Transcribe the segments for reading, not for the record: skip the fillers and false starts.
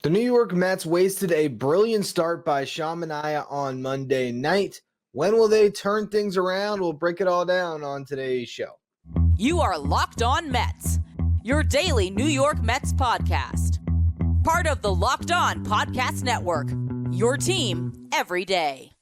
The New York Mets wasted a brilliant start by Sean Manaea on Monday night. When will they turn things around? We'll break it all down on today's show. You are Locked On Mets, your daily New York Mets podcast. Part of the Locked On Podcast Network, your team every day.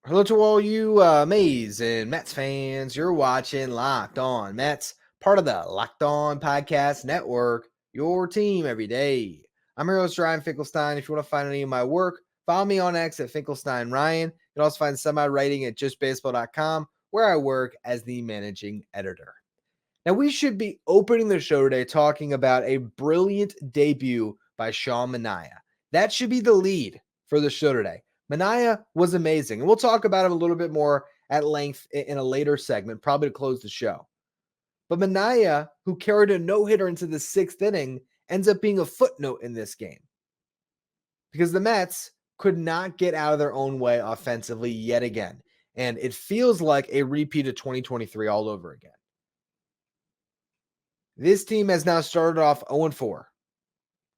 Hello to all you amazing Mets fans. You're watching Locked On Mets, part of the Locked On Podcast Network, your team every day. I'm your host, Ryan Finkelstein. If you want to find any of my work, follow me on X at Finkelstein Ryan. You can also find semi-writing at justbaseball.com, where I work as the managing editor. Now, we should be opening the show today talking about a brilliant debut by Sean Manaea. That should be the lead for the show today. Manaea was amazing, and we'll talk about him a little bit more at length in a later segment, probably to close the show. But Manaea, who carried a no-hitter into the sixth inning, ends up being a footnote in this game because the Mets could not get out of their own way offensively yet again, and it feels like a repeat of 2023 all over again. This team has now started off 0-4.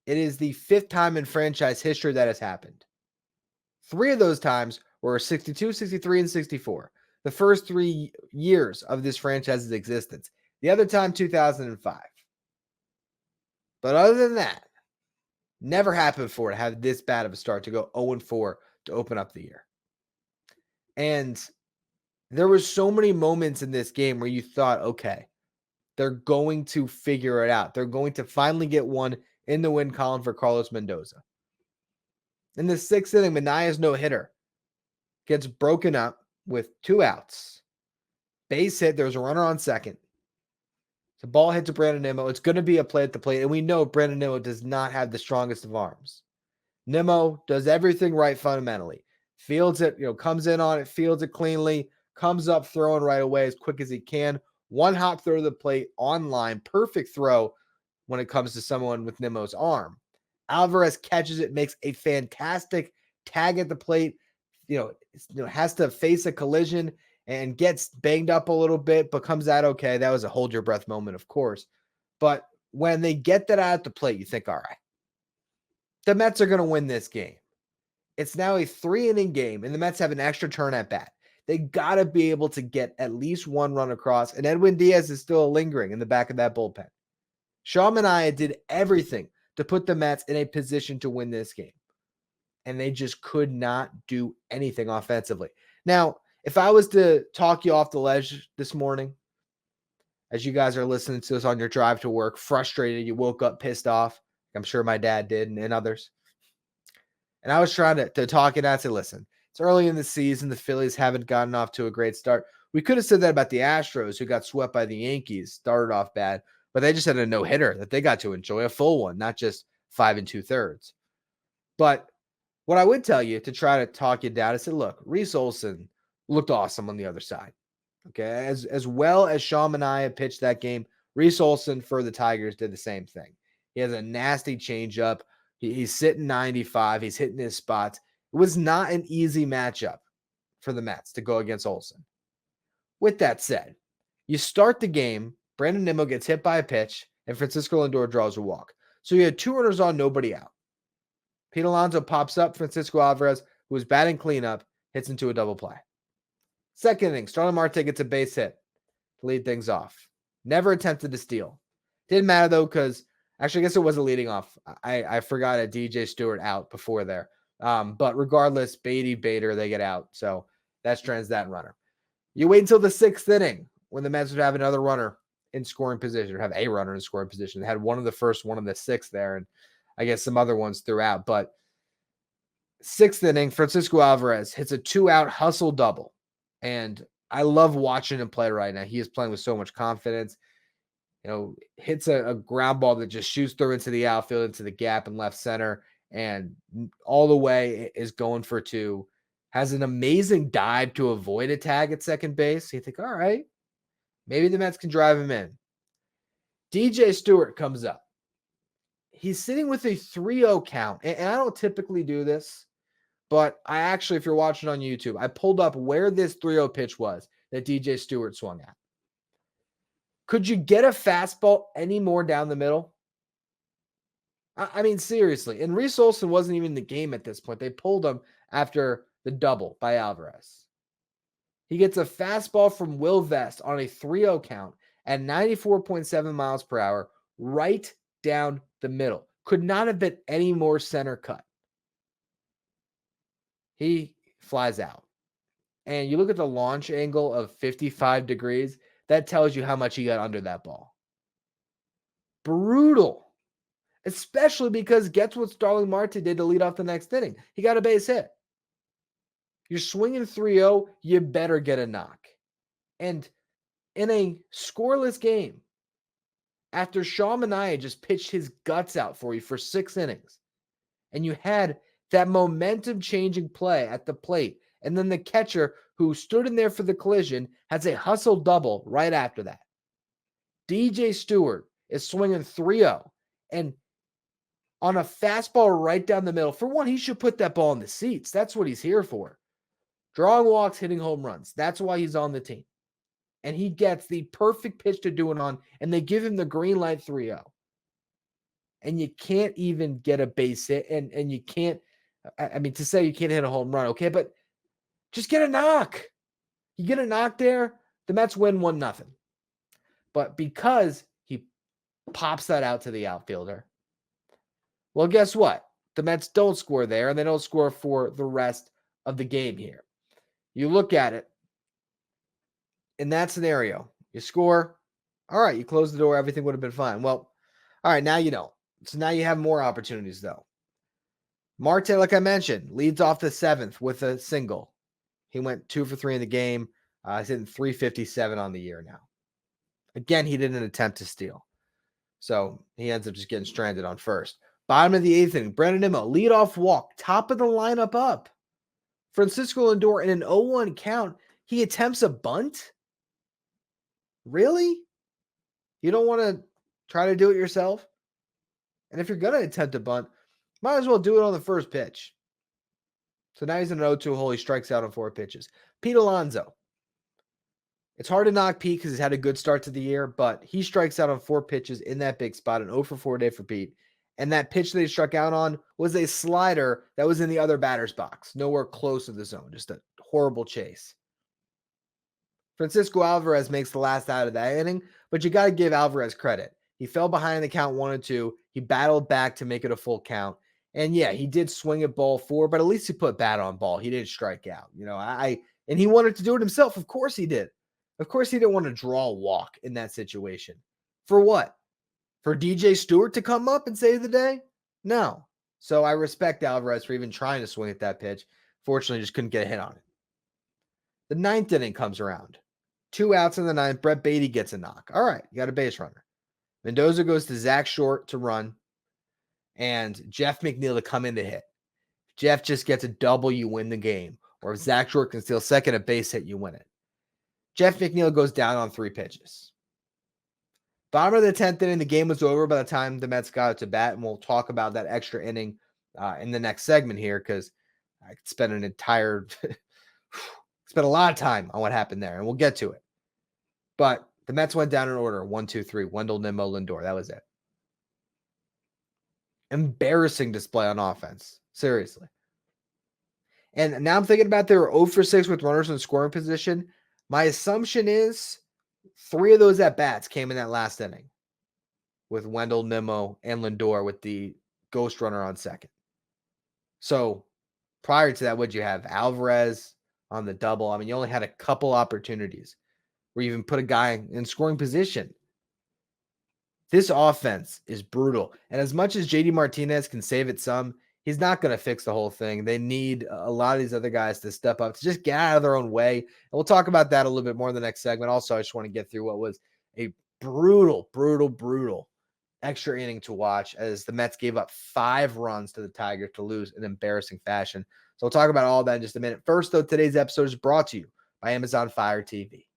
It is the fifth time in franchise history that has happened. 3 of those times were 62, 63, and 64. The first 3 years of this franchise's existence. The other time, 2005. But other than that, never happened for it to have this bad of a start, to go 0-4 to open up the year. And there were so many moments in this game where you thought, okay, they're going to figure it out. They're going to finally get one in the win column for Carlos Mendoza. In the sixth inning, Manaea's no-hitter gets broken up with 2 outs. Base hit. There's a runner on second. The ball hits to Brandon Nimmo. It's going to be a play at the plate, and we know Brandon Nimmo does not have the strongest of arms. Nimmo does everything right fundamentally. Fields it, comes in on it, fields it cleanly, comes up throwing right away as quick as he can. One hop throw to the plate on line. Perfect throw when it comes to someone with Nimmo's arm. Alvarez catches it, makes a fantastic tag at the plate, has to face a collision and gets banged up a little bit, but comes out okay. That was a hold your breath moment, of course. But when they get that out at the plate, you think, all right, the Mets are going to win this game. It's now a 3-inning game, and the Mets have an extra turn at bat. They got to be able to get at least one run across, and Edwin Diaz is still lingering in the back of that bullpen. Sean Manaea did everything to put the Mets in a position to win this game. And they just could not do anything offensively. Now, if I was to talk you off the ledge this morning, as you guys are listening to this on your drive to work, frustrated, you woke up pissed off, I'm sure my dad did and others. And I was trying to talk it out, say, listen, it's early in the season. The Phillies haven't gotten off to a great start. We could have said that about the Astros, who got swept by the Yankees, started off bad. But they just had a no-hitter that they got to enjoy, a full one, not just 5 2/3. But what I would tell you to try to talk you down, I said, look, Reese Olson looked awesome on the other side. Okay, as well as Sean Manaea pitched that game, Reese Olson for the Tigers did the same thing. He has a nasty changeup. He's sitting 95. He's hitting his spots. It was not an easy matchup for the Mets to go against Olson. With that said, you start the game, Brandon Nimmo gets hit by a pitch, and Francisco Lindor draws a walk. So you had 2 runners on, nobody out. Pete Alonso pops up. Francisco Alvarez, who was batting cleanup, hits into a double play. Second inning, Starling Marte gets a base hit to lead things off. Never attempted to steal. Didn't matter, though, because actually, I guess it was a leading off. I forgot a DJ Stewart out before there. But regardless, Bader, they get out. So that strand's that runner. You wait until the 6th inning when the Mets would have another runner in scoring position, or have a runner in scoring position. They had one of the first, one of the 6th there, and I guess some other ones throughout. But 6th inning, Francisco Alvarez hits a 2-out hustle double. And I love watching him play right now. He is playing with so much confidence. Hits a ground ball that just shoots through into the outfield, into the gap in left center, and all the way is going for 2. Has an amazing dive to avoid a tag at second base. You think, all right, maybe the Mets can drive him in. DJ Stewart comes up. he's sitting with a 3-0 count. And I don't typically do this, but I actually, if you're watching on YouTube, I pulled up where this 3-0 pitch was that DJ Stewart swung at. Could you get a fastball any more down the middle? I mean, seriously. And Reese Olson wasn't even in the game at this point. They pulled him after the double by Alvarez. He gets a fastball from Will Vest on a 3-0 count at 94.7 miles per hour, right down the middle. Could not have been any more center cut. He flies out. And you look at the launch angle of 55 degrees, that tells you how much he got under that ball. Brutal. Especially because guess what Starling Marte did to lead off the next inning? He got a base hit. You're swinging 3-0, you better get a knock. And in a scoreless game, after Sean Manaea just pitched his guts out for you for 6 innings, and you had that momentum-changing play at the plate, and then the catcher who stood in there for the collision has a hustle double right after that. DJ Stewart is swinging 3-0, and on a fastball right down the middle. For one, he should put that ball in the seats. That's what he's here for. Drawing walks, hitting home runs. That's why he's on the team. And he gets the perfect pitch to do it on, and they give him the green light 3-0. And you can't even get a base hit, and you can't, I mean, to say you can't hit a home run, okay, but just get a knock. You get a knock there, the Mets win 1-0. But because he pops that out to the outfielder, well, guess what? The Mets don't score there, and they don't score for the rest of the game here. You look at it, in that scenario, you score, all right, you close the door, everything would have been fine. Well, all right, now you don't. So now you have more opportunities, though. Marte, like I mentioned, leads off the 7th with a single. He went 2 for 3 in the game. He's hitting 357 on the year now. Again, he didn't attempt to steal. So he ends up just getting stranded on first. Bottom of the 8th inning, Brandon Nimmo, leadoff walk, top of the lineup up. Francisco Lindor in an 0-1 count. He attempts a bunt? Really? You don't want to try to do it yourself? And if you're going to attempt a bunt, might as well do it on the first pitch. So now he's in an 0-2 hole. He strikes out on 4 pitches. Pete Alonso. It's hard to knock Pete because he's had a good start to the year, but he strikes out on 4 pitches in that big spot, an 0 for 4 day for Pete. And that pitch that he struck out on was a slider that was in the other batter's box, nowhere close to the zone, just a horrible chase. Francisco Alvarez makes the last out of that inning, but you got to give Alvarez credit. He fell behind the count 1-2. He battled back to make it a full count. And yeah, he did swing at ball 4, but at least he put bat on ball. He didn't strike out. And he wanted to do it himself. Of course he did. Of course he didn't want to draw a walk in that situation. For what? For DJ Stewart to come up and save the day? No. So I respect Alvarez for even trying to swing at that pitch. Fortunately, just couldn't get a hit on it. The 9th inning comes around. 2 outs in the 9th. Brett Beatty gets a knock. All right, you got a base runner. Mendoza goes to Zach Short to run, and Jeff McNeil to come in to hit. If Jeff just gets a double, you win the game. Or if Zach Short can steal second, a base hit, you win it. Jeff McNeil goes down on 3 pitches. Bottom of the 10th inning, the game was over by the time the Mets got to bat, and we'll talk about that extra inning in the next segment here because I could spend an entire spent a lot of time on what happened there, and we'll get to it. But the Mets went down in order, 1, 2, 3, Wendell, Nimmo, Lindor. That was it. Embarrassing display on offense. Seriously. And now I'm thinking about they were 0 for 6 with runners in scoring position. My assumption is 3 of those at-bats came in that last inning with Wendell, Nimmo, and Lindor with the ghost runner on second. So prior to that, what'd you have? Alvarez on the double. I mean, you only had a couple opportunities where you even put a guy in scoring position. This offense is brutal. And as much as JD Martinez can save it some, he's not going to fix the whole thing. They need a lot of these other guys to step up, to just get out of their own way. And we'll talk about that a little bit more in the next segment. Also, I just want to get through what was a brutal extra inning to watch as the Mets gave up 5 runs to the Tigers to lose in embarrassing fashion. So we'll talk about all that in just a minute. First, though, today's episode is brought to you by Amazon Fire TV.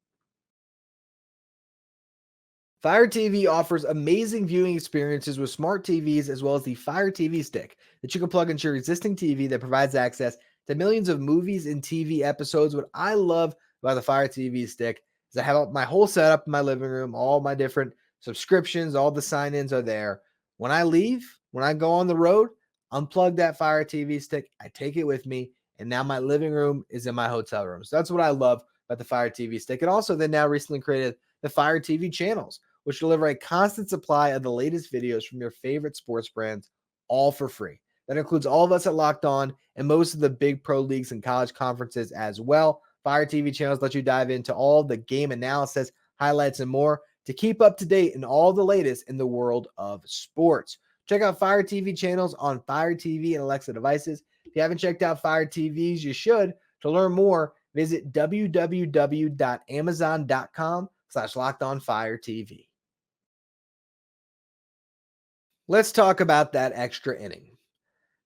Fire TV offers amazing viewing experiences with smart TVs as well as the Fire TV stick that you can plug into your existing TV that provides access to millions of movies and TV episodes. What I love about the Fire TV stick is I have my whole setup in my living room, all my different subscriptions, all the sign-ins are there. When I leave, when I go on the road, unplug that Fire TV stick, I take it with me, and now my living room is in my hotel room. So that's what I love about the Fire TV stick. And also they now recently created the Fire TV channels, which deliver a constant supply of the latest videos from your favorite sports brands, all for free. That includes all of us at Locked On and most of the big pro leagues and college conferences as well. Fire TV channels let you dive into all the game analysis, highlights, and more to keep up to date in all the latest in the world of sports. Check out Fire TV channels on Fire TV and Alexa devices. If you haven't checked out Fire TVs, you should. To learn more, visit www.amazon.com/LockedOnFireTV. Let's talk about that extra inning.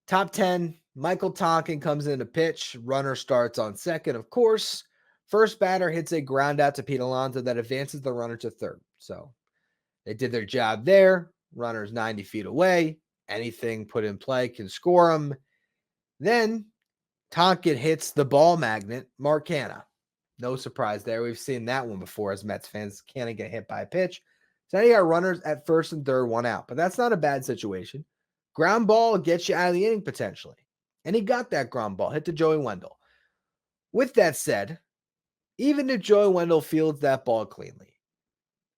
Top 10, Michael Tonkin comes in to pitch. Runner starts on second, of course. First batter hits a ground out to Pete Alonso that advances the runner to third. So they did their job there. Runner's 90 feet away. Anything put in play can score him. Then Tonkin hits the ball magnet, Mark Canha. No surprise there. We've seen that one before as Mets fans. Canha get hit by a pitch. So now you got runners at first and third, one out. But that's not a bad situation. Ground ball gets you out of the inning potentially. And he got that ground ball, hit to Joey Wendell. With that said, even if Joey Wendell fields that ball cleanly,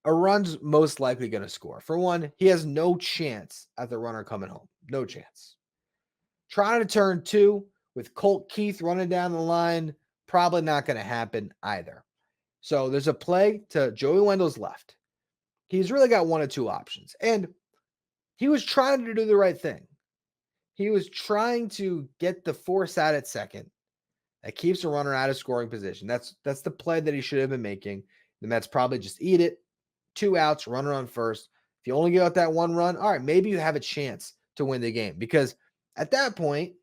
a run's most likely going to score. For one, he has no chance at the runner coming home. No chance. Trying to turn two with Colt Keith running down the line, probably not going to happen either. So there's a play to Joey Wendell's left. He's really got one of two options. And he was trying to do the right thing. He was trying to get the force out at second that keeps a runner out of scoring position. That's the play that he should have been making. The Mets probably just eat it. 2 outs, runner on first. If you only get out that one run, all right, maybe you have a chance to win the game. Because at that point,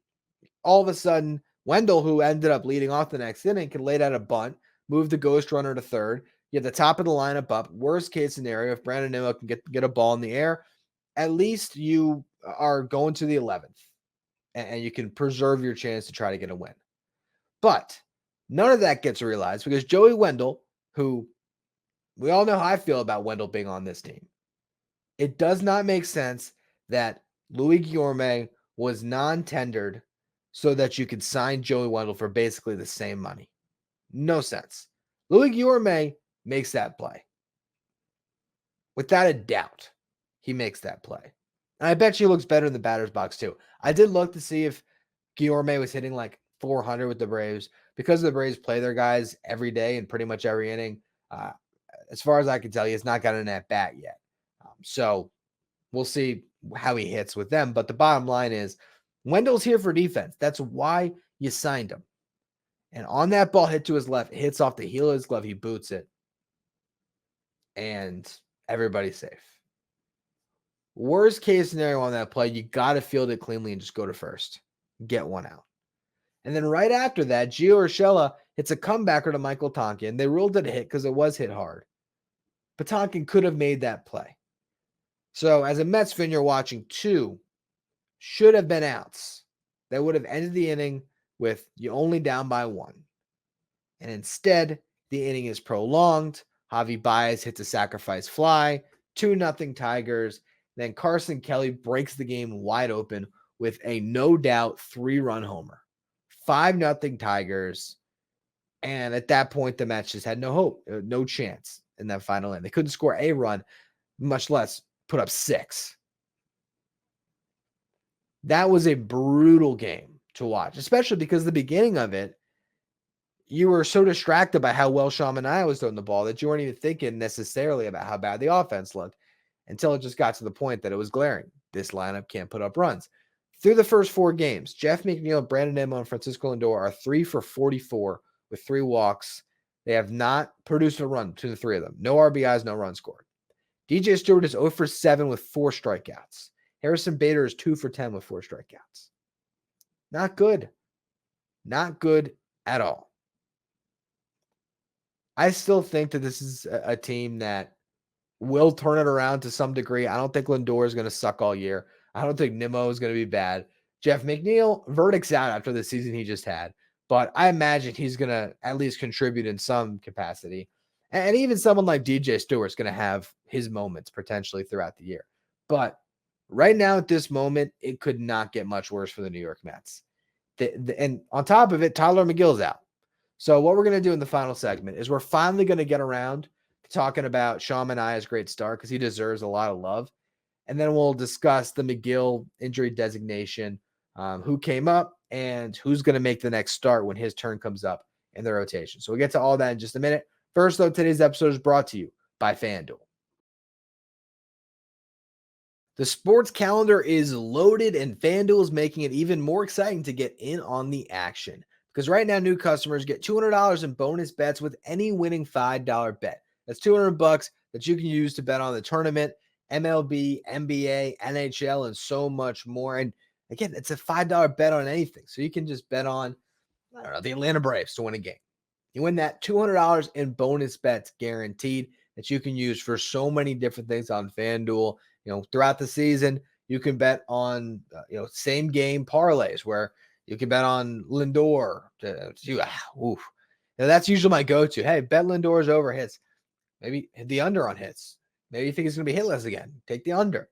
all of a sudden, Wendell, who ended up leading off the next inning, can lay down a bunt, move the ghost runner to third. You have the top of the lineup up. Worst case scenario, if Brandon Nimmo can get a ball in the air, at least you are going to the 11th and you can preserve your chance to try to get a win. But none of that gets realized because Joey Wendell, who we all know how I feel about Wendell being on this team, it does not make sense that Louis Guillorme was non-tendered so that you could sign Joey Wendell for basically the same money. No sense. Louis Guillorme makes that play. Without a doubt, he makes that play. And I bet you he looks better in the batter's box too. I did look to see if Guillorme was hitting like 400 with the Braves. Because the Braves play their guys every day and pretty much every inning, as far as I can tell, he has not gotten an at-bat yet. So we'll see how he hits with them. But the bottom line is Wendell's here for defense. That's why you signed him. And on that ball hit to his left, it hits off the heel of his glove. He boots it. And everybody's safe. Worst case scenario on that play, you got to field it cleanly and just go to first. Get one out. And then right after that, Gio Urshela hits a comebacker to Michael Tonkin. They ruled it a hit because it was hit hard. But Tonkin could have made that play. So as a Mets fan, you're watching, 2 should have been outs that would have ended the inning with you only down by 1. And instead, the inning is prolonged. Javi Baez hits a sacrifice fly. 2-0 Tigers. Then Carson Kelly breaks the game wide open with a no-doubt 3-run homer. 5-0 Tigers. And at that point, the Mets just had no hope, no chance in that final inning. They couldn't score a run, much less put up 6. That was a brutal game to watch, especially because the beginning of it, you were so distracted by how well Sean Manaea was throwing the ball that you weren't even thinking necessarily about how bad the offense looked until it just got to the point that it was glaring. This lineup can't put up runs. Through the first 4 games, Jeff McNeil, Brandon Nimmo, and Francisco Lindor are 3 for 44 with 3 walks. They have not produced a run between the 3 of them. No RBIs, no runs scored. DJ Stewart is 0 for 7 with 4 strikeouts. Harrison Bader is 2 for 10 with 4 strikeouts. Not good. Not good at all. I still think that this is a team that will turn it around to some degree. I don't think Lindor is going to suck all year. I don't think Nimmo is going to be bad. Jeff McNeil, verdict's out after the season he just had, but I imagine he's going to at least contribute in some capacity. And even someone like DJ Stewart's going to have his moments potentially throughout the year. But right now at this moment, it could not get much worse for the New York Mets. And on top of it, Tyler McGill's out. So what we're going to do in the final segment is we're finally going to get around to talking about Sean Manaea's great start because he deserves a lot of love. And then we'll discuss the McGill injury designation, who came up, and who's going to make the next start when his turn comes up in the rotation. So we'll get to all that in just a minute. First, though, today's episode is brought to you by FanDuel. The sports calendar is loaded, and FanDuel is making it even more exciting to get in on the action. Because right now, new customers get $200 in bonus bets with any winning $5 bet. That's $200 that you can use to bet on the tournament, MLB, NBA, NHL, and so much more. And again, it's a $5 bet on anything. So you can just bet on, I don't know, the Atlanta Braves to win a game. You win that $200 in bonus bets guaranteed that you can use for so many different things on FanDuel. Throughout the season, you can bet on, same game parlays where you can bet on Lindor. That's usually my go-to. Hey, bet Lindor's over hits. Maybe hit the under on hits. Maybe you think he's going to be hitless again. Take the under.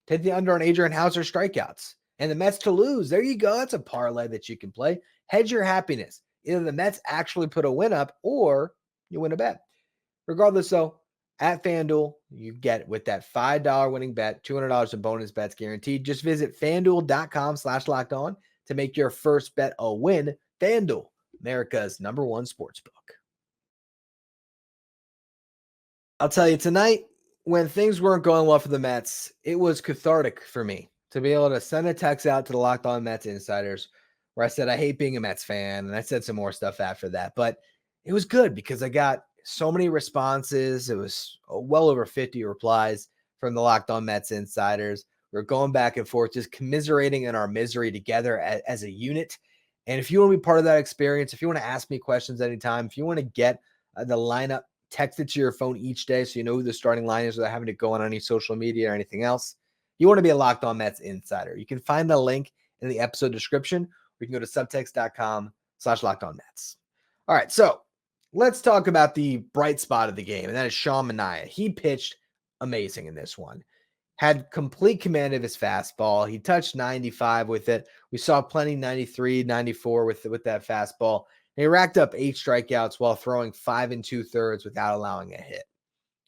Take the under on Adrian Hauser strikeouts. And the Mets to lose. There you go. That's a parlay that you can play. Hedge your happiness. Either the Mets actually put a win up or you win a bet. Regardless, though, at FanDuel, you get with that $5 winning bet, $200 in bonus bets guaranteed. Just visit FanDuel.com/lockedon to make your first bet a win. FanDuel, America's #1 sportsbook. I'll tell you, tonight, when things weren't going well for the Mets, it was cathartic for me to be able to send a text out to the Locked On Mets insiders where I said, I hate being a Mets fan. And I said some more stuff after that. But it was good because I got so many responses. It was well over 50 replies from the Locked On Mets insiders. We're going back and forth, just commiserating in our misery together as a unit. And if you want to be part of that experience, if you want to ask me questions anytime, if you want to get the lineup texted to your phone each day so you know who the starting line is without having to go on any social media or anything else, you want to be a Locked On Mets insider. You can find the link in the episode description, or you can go to subtext.com/LockedOnMets. All right, so let's talk about the bright spot of the game, and that is Sean Manaea. He pitched amazing in this one. Had complete command of his fastball. He touched 95 with it. We saw plenty 93, 94 with that fastball. And he racked up 8 strikeouts while throwing 5 2/3 without allowing a hit.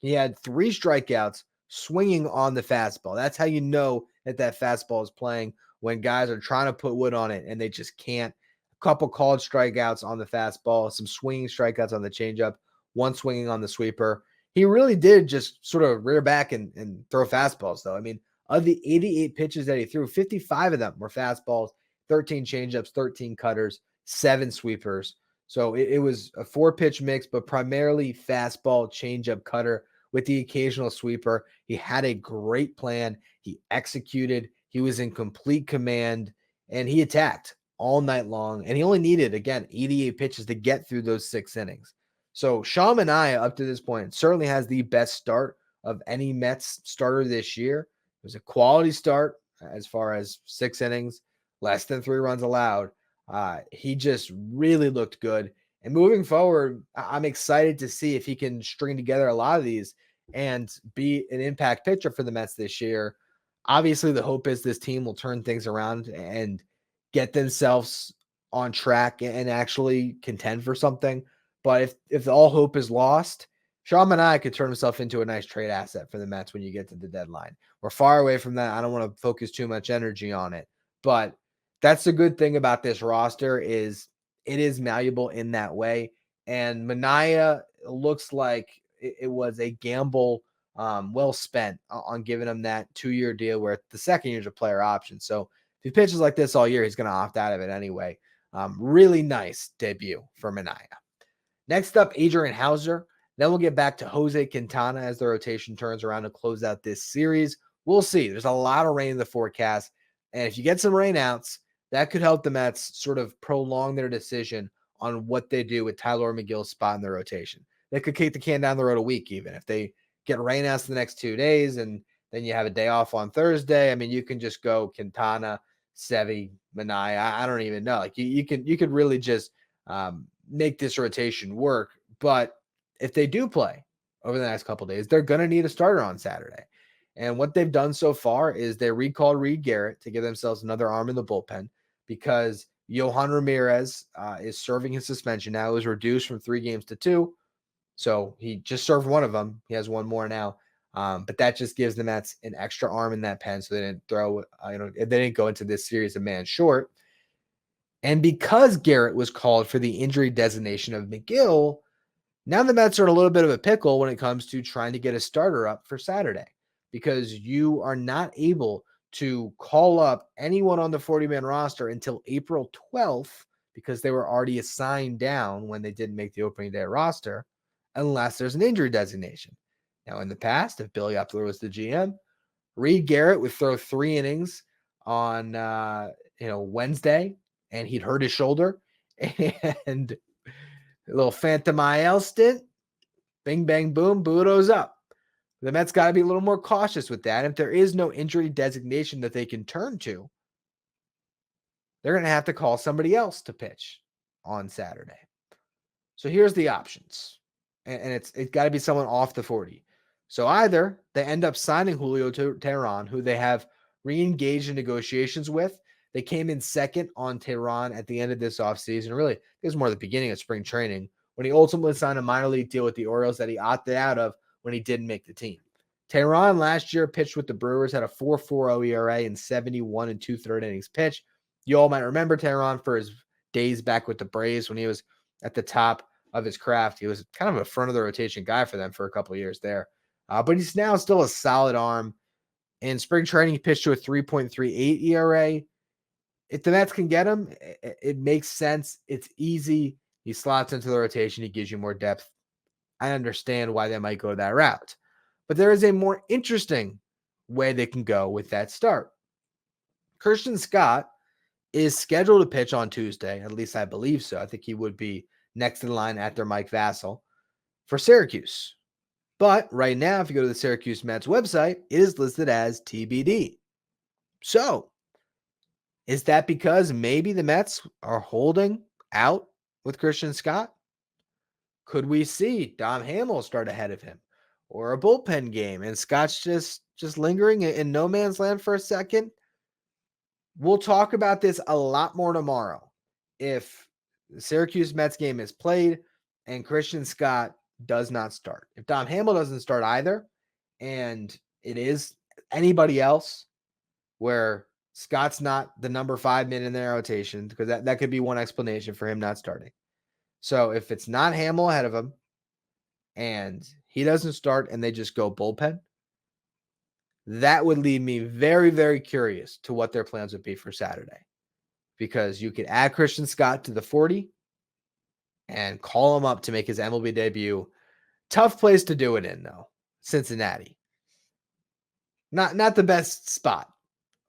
He had 3 strikeouts swinging on the fastball. That's how you know that fastball is playing, when guys are trying to put wood on it and they just can't. A couple called strikeouts on the fastball, some swinging strikeouts on the changeup, 1 swinging on the sweeper. He really did just sort of rear back and throw fastballs, though. I mean, of the 88 pitches that he threw, 55 of them were fastballs, 13 changeups, 13 cutters, 7 sweepers. So it was a 4-pitch mix, but primarily fastball, changeup, cutter with the occasional sweeper. He had a great plan. He executed. He was in complete command, and he attacked all night long. And he only needed, again, 88 pitches to get through those 6 innings. So Sean Manaea, up to this point, certainly has the best start of any Mets starter this year. It was a quality start as far as 6 innings, less than 3 runs allowed. He just really looked good. And moving forward, I'm excited to see if he can string together a lot of these and be an impact pitcher for the Mets this year. Obviously, the hope is this team will turn things around and get themselves on track and actually contend for something. But if all hope is lost, Sean Manaea could turn himself into a nice trade asset for the Mets when you get to the deadline. We're far away from that. I don't want to focus too much energy on it. But that's the good thing about this roster is it is malleable in that way. And Manaea looks like it was a gamble well spent on giving him that 2-year deal where the second year is a player option. So if he pitches like this all year, he's going to opt out of it anyway. Really nice debut for Manaea. Next up, Adrian Hauser. Then we'll get back to Jose Quintana as the rotation turns around to close out this series. We'll see. There's a lot of rain in the forecast. And if you get some rainouts, that could help the Mets sort of prolong their decision on what they do with Tyler McGill's spot in the rotation. They could kick the can down the road a week even if they get rainouts the next 2 days, and then you have a day off on Thursday. I mean, you can just go Quintana, Sevi, Manaea. I don't even know. Like you could really just make this rotation work. But if they do play over the next couple days, they're going to need a starter on Saturday. And what they've done so far is they recalled Reed Garrett to give themselves another arm in the bullpen because Johan Ramirez is serving his suspension now. It was reduced from 3 games to 2. So he just served one of them. He has one more now. But that just gives the Mets an extra arm in that pen so they didn't throw, they didn't go into this series a man short. And because Garrett was called for the injury designation of McGill, now the Mets are in a little bit of a pickle when it comes to trying to get a starter up for Saturday because you are not able to call up anyone on the 40-man roster until April 12th because they were already assigned down when they didn't make the opening day roster unless there's an injury designation. Now, in the past, if Billy Epler was the GM, Reed Garrett would throw 3 innings on Wednesday, and he'd hurt his shoulder, and a little Phantom IL stint, bing, bang, boom, Budo's up. The Mets got to be a little more cautious with that. If there is no injury designation that they can turn to, they're going to have to call somebody else to pitch on Saturday. So here's the options, and it's got to be someone off the 40. So either they end up signing Julio Teheran, who they have re-engaged in negotiations with. They came in second on Teheran at the end of this offseason. Really, it was more the beginning of spring training when he ultimately signed a minor league deal with the Orioles that he opted out of when he didn't make the team. Teheran last year pitched with the Brewers, had a 4.40 ERA in 71 and 2/3 innings pitched. You all might remember Teheran for his days back with the Braves when he was at the top of his craft. He was kind of a front of the rotation guy for them for a couple of years there. But he's now still a solid arm. In spring training, he pitched to a 3.38 ERA. If the Mets can get him, it makes sense. It's easy. He slots into the rotation. He gives you more depth. I understand why they might go that route. But there is a more interesting way they can go with that start. Christian Scott is scheduled to pitch on Tuesday. At least I believe so. I think he would be next in line after Mike Vassell for Syracuse. But right now, if you go to the Syracuse Mets website, it is listed as TBD. So, is that because maybe the Mets are holding out with Christian Scott? Could we see Dom Hamill start ahead of him? Or a bullpen game and Scott's just lingering in no man's land for a second? We'll talk about this a lot more tomorrow. If the Syracuse Mets game is played and Christian Scott does not start. If Dom Hamill doesn't start either, and it is anybody else where Scott's not the number 5 man in their rotation, because that could be one explanation for him not starting. So if it's not Hamill ahead of him and he doesn't start and they just go bullpen, that would leave me very, very curious to what their plans would be for Saturday. Because you could add Christian Scott to the 40 and call him up to make his MLB debut. Tough place to do it in, though. Cincinnati. Not the best spot.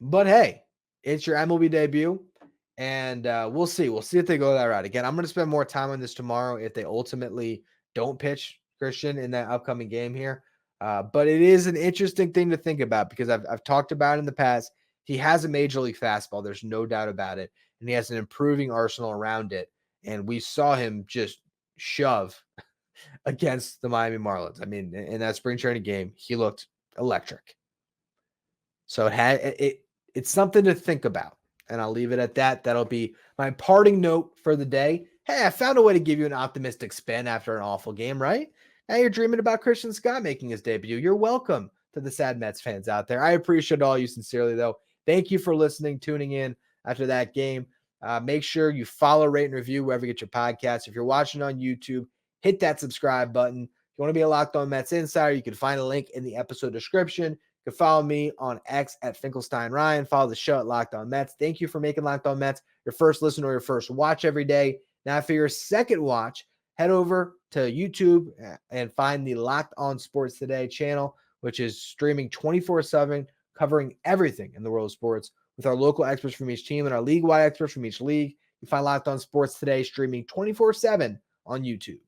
But hey, it's your MLB debut. And we'll see. We'll see if they go that route. Again, I'm going to spend more time on this tomorrow if they ultimately don't pitch Christian in that upcoming game here. But it is an interesting thing to think about because I've talked about it in the past. He has a major league fastball. There's no doubt about it. And he has an improving arsenal around it. And we saw him just shove against the Miami Marlins. I mean, in that spring training game, he looked electric. So it's something to think about. And I'll leave it at that. That'll be my parting note for the day. Hey, I found a way to give you an optimistic spin after an awful game, right? Now you're dreaming about Christian Scott making his debut. You're welcome to the sad Mets fans out there. I appreciate all you sincerely, though. Thank you for listening, tuning in after that game. Make sure you follow, rate, and review wherever you get your podcasts. If you're watching on YouTube, hit that subscribe button. If you want to be a Locked On Mets insider, you can find a link in the episode description. You can follow me on X at Finkelstein Ryan. Follow the show at Locked On Mets. Thank you for making Locked On Mets your first listen or your first watch every day. Now, for your second watch, head over to YouTube and find the Locked On Sports Today channel, which is streaming 24/7, covering everything in the world of sports with our local experts from each team and our league-wide experts from each league. You find Locked On Sports Today streaming 24/7 on YouTube.